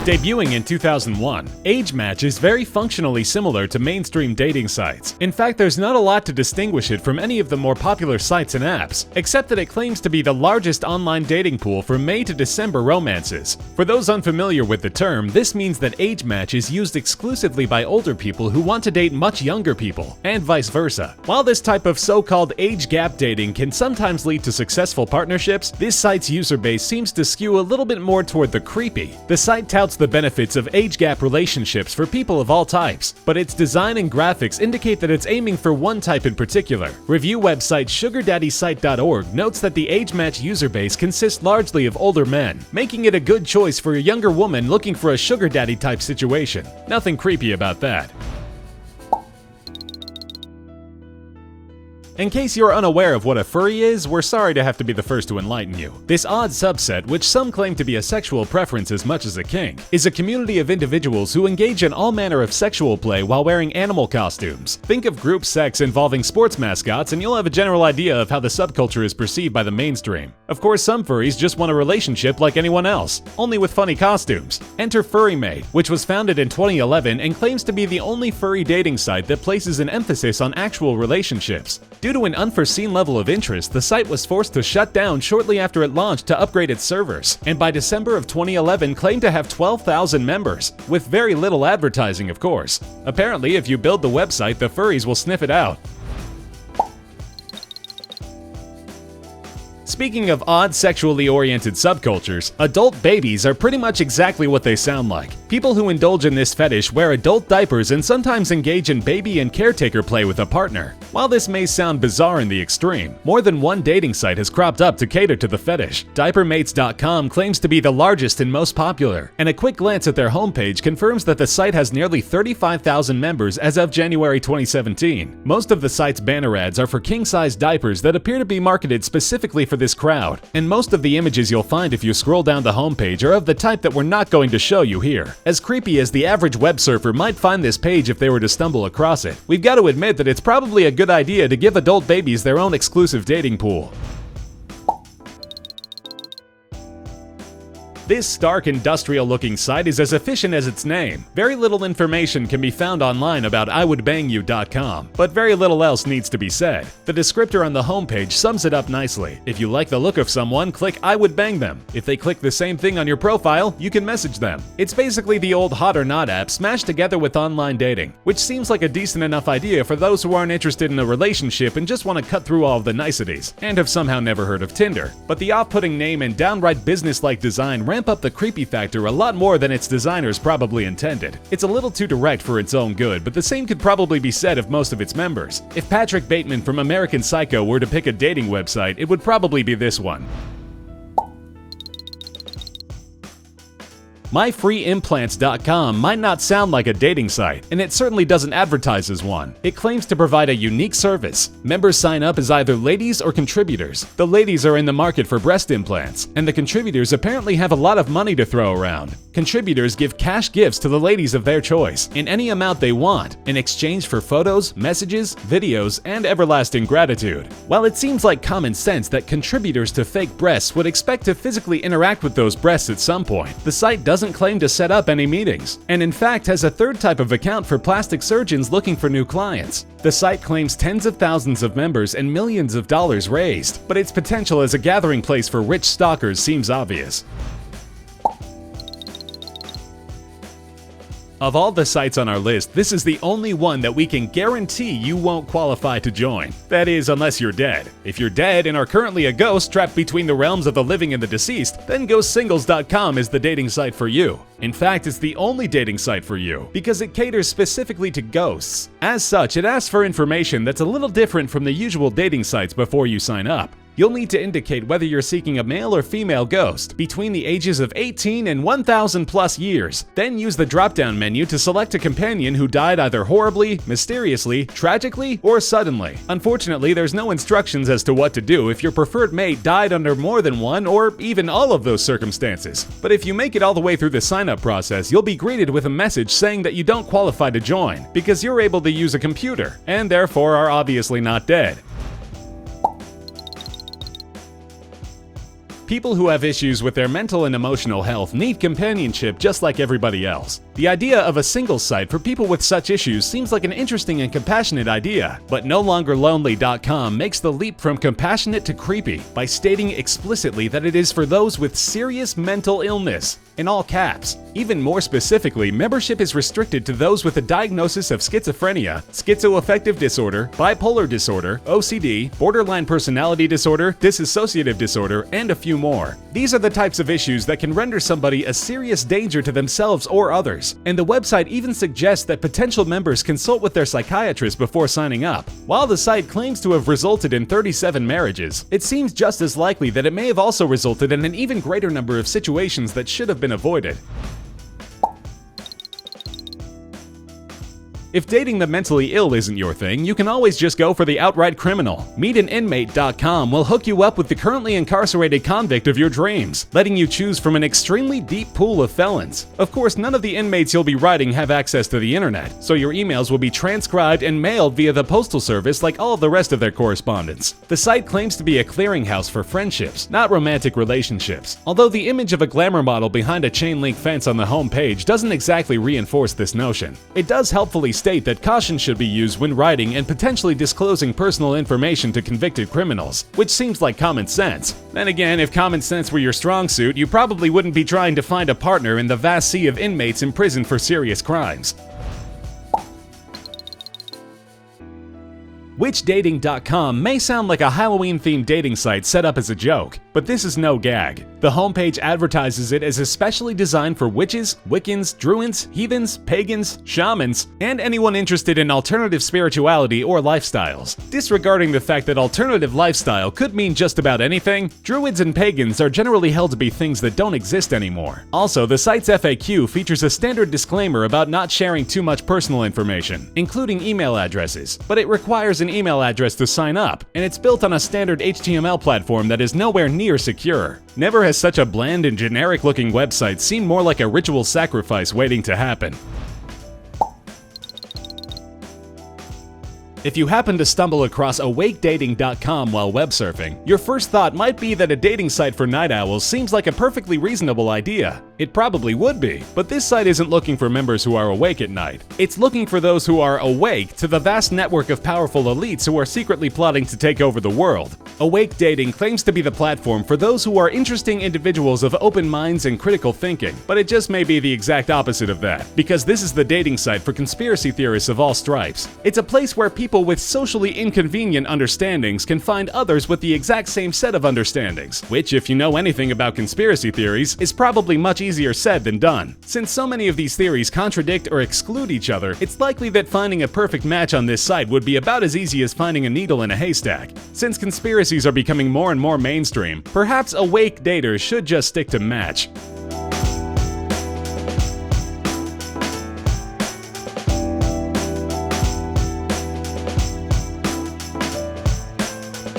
Debuting in 2001, AgeMatch is very functionally similar to mainstream dating sites. In fact, there's not a lot to distinguish it from any of the more popular sites and apps, except that it claims to be the largest online dating pool for May to December romances. For those unfamiliar with the term, this means that AgeMatch is used exclusively by older people who want to date much younger people, and vice versa. While this type of so-called age gap dating can sometimes lead to successful partnerships, this site's user base seems to skew a little bit more toward the creepy. The site touts the benefits of age gap relationships for people of all types, but its design and graphics indicate that it's aiming for one type in particular. Review website SugarDaddySite.org notes that the AgeMatch user base consists largely of older men, making it a good choice for a younger woman looking for a sugar daddy type situation. Nothing creepy about that. In case you're unaware of what a furry is, we're sorry to have to be the first to enlighten you. This odd subset, which some claim to be a sexual preference as much as a kink, is a community of individuals who engage in all manner of sexual play while wearing animal costumes. Think of group sex involving sports mascots and you'll have a general idea of how the subculture is perceived by the mainstream. Of course, some furries just want a relationship like anyone else, only with funny costumes. Enter Inmate, which was founded in 2011 and claims to be the only furry dating site that places an emphasis on actual relationships. Due to an unforeseen level of interest, the site was forced to shut down shortly after it launched to upgrade its servers, and by December of 2011 claimed to have 12,000 members, with very little advertising of course. Apparently, if you build the website, the furries will sniff it out. Speaking of odd sexually oriented subcultures, adult babies are pretty much exactly what they sound like. People who indulge in this fetish wear adult diapers and sometimes engage in baby and caretaker play with a partner. While this may sound bizarre in the extreme, more than one dating site has cropped up to cater to the fetish. Diapermates.com claims to be the largest and most popular, and a quick glance at their homepage confirms that the site has nearly 35,000 members as of January 2017. Most of the site's banner ads are for king-size diapers that appear to be marketed specifically for this crowd, and most of the images you'll find if you scroll down the homepage are of the type that we're not going to show you here. As creepy as the average web surfer might find this page if they were to stumble across it, we've got to admit that it's probably a good idea to give adult babies their own exclusive dating pool. This stark industrial-looking site is as efficient as its name. Very little information can be found online about IWouldBangYou.com, but very little else needs to be said. The descriptor on the homepage sums it up nicely. If you like the look of someone, click I would bang them. If they click the same thing on your profile, you can message them. It's basically the old Hot or Not app smashed together with online dating, which seems like a decent enough idea for those who aren't interested in a relationship and just want to cut through all of the niceties, and have somehow never heard of Tinder. But the off-putting name and downright business-like design ramp up the creepy factor a lot more than its designers probably intended. It's a little too direct for its own good, but the same could probably be said of most of its members. If Patrick Bateman from American Psycho were to pick a dating website, it would probably be this one. MyFreeImplants.com might not sound like a dating site, and it certainly doesn't advertise as one. It claims to provide a unique service. Members sign up as either ladies or contributors. The ladies are in the market for breast implants, and the contributors apparently have a lot of money to throw around. Contributors give cash gifts to the ladies of their choice, in any amount they want, in exchange for photos, messages, videos, and everlasting gratitude. While it seems like common sense that contributors to fake breasts would expect to physically interact with those breasts at some point, the site doesn't claim to set up any meetings, and in fact has a third type of account for plastic surgeons looking for new clients. The site claims tens of thousands of members and millions of dollars raised, but its potential as a gathering place for rich stalkers seems obvious. Of all the sites on our list, this is the only one that we can guarantee you won't qualify to join. That is, unless you're dead. If you're dead and are currently a ghost trapped between the realms of the living and the deceased, then GhostSingles.com is the dating site for you. In fact, it's the only dating site for you, because it caters specifically to ghosts. As such, it asks for information that's a little different from the usual dating sites before you sign up. You'll need to indicate whether you're seeking a male or female ghost between the ages of 18 and 1,000 plus years. Then use the drop-down menu to select a companion who died either horribly, mysteriously, tragically, or suddenly. Unfortunately, there's no instructions as to what to do if your preferred mate died under more than one or even all of those circumstances. But if you make it all the way through the sign-up process, you'll be greeted with a message saying that you don't qualify to join because you're able to use a computer and therefore are obviously not dead. People who have issues with their mental and emotional health need companionship just like everybody else. The idea of a single site for people with such issues seems like an interesting and compassionate idea, but NoLongerLonely.com makes the leap from compassionate to creepy by stating explicitly that it is for those with serious mental illness, in all caps. Even more specifically, membership is restricted to those with a diagnosis of schizophrenia, schizoaffective disorder, bipolar disorder, OCD, borderline personality disorder, dissociative disorder, and a few more. These are the types of issues that can render somebody a serious danger to themselves or others, and the website even suggests that potential members consult with their psychiatrist before signing up. While the site claims to have resulted in 37 marriages, it seems just as likely that it may have also resulted in an even greater number of situations that should have been avoided. If dating the mentally ill isn't your thing, you can always just go for the outright criminal. Meetaninmate.com will hook you up with the currently incarcerated convict of your dreams, letting you choose from an extremely deep pool of felons. Of course, none of the inmates you'll be writing have access to the internet, so your emails will be transcribed and mailed via the postal service like all of the rest of their correspondence. The site claims to be a clearinghouse for friendships, not romantic relationships, although the image of a glamour model behind a chain-link fence on the home page doesn't exactly reinforce this notion. It does helpfully state that caution should be used when writing and potentially disclosing personal information to convicted criminals, which seems like common sense. Then again, if common sense were your strong suit, you probably wouldn't be trying to find a partner in the vast sea of inmates imprisoned for serious crimes. WitchDating.com may sound like a Halloween-themed dating site set up as a joke, but this is no gag. The homepage advertises it as especially designed for witches, Wiccans, Druids, heathens, pagans, shamans, and anyone interested in alternative spirituality or lifestyles. Disregarding the fact that alternative lifestyle could mean just about anything, Druids and pagans are generally held to be things that don't exist anymore. Also, the site's FAQ features a standard disclaimer about not sharing too much personal information, including email addresses, but it requires an email address to sign up, and it's built on a standard HTML platform that is nowhere near secure. Never has such a bland and generic-looking website seemed more like a ritual sacrifice waiting to happen. If you happen to stumble across AwakeDating.com while web surfing, your first thought might be that a dating site for night owls seems like a perfectly reasonable idea. It probably would be, but this site isn't looking for members who are awake at night. It's looking for those who are awake to the vast network of powerful elites who are secretly plotting to take over the world. Awake Dating claims to be the platform for those who are interesting individuals of open minds and critical thinking, but it just may be the exact opposite of that, because this is the dating site for conspiracy theorists of all stripes. It's a place where people with socially inconvenient understandings can find others with the exact same set of understandings, which, if you know anything about conspiracy theories, is probably much easier said than done. Since so many of these theories contradict or exclude each other, it's likely that finding a perfect match on this site would be about as easy as finding a needle in a haystack. Since conspiracies are becoming more and more mainstream, perhaps awake daters should just stick to Match.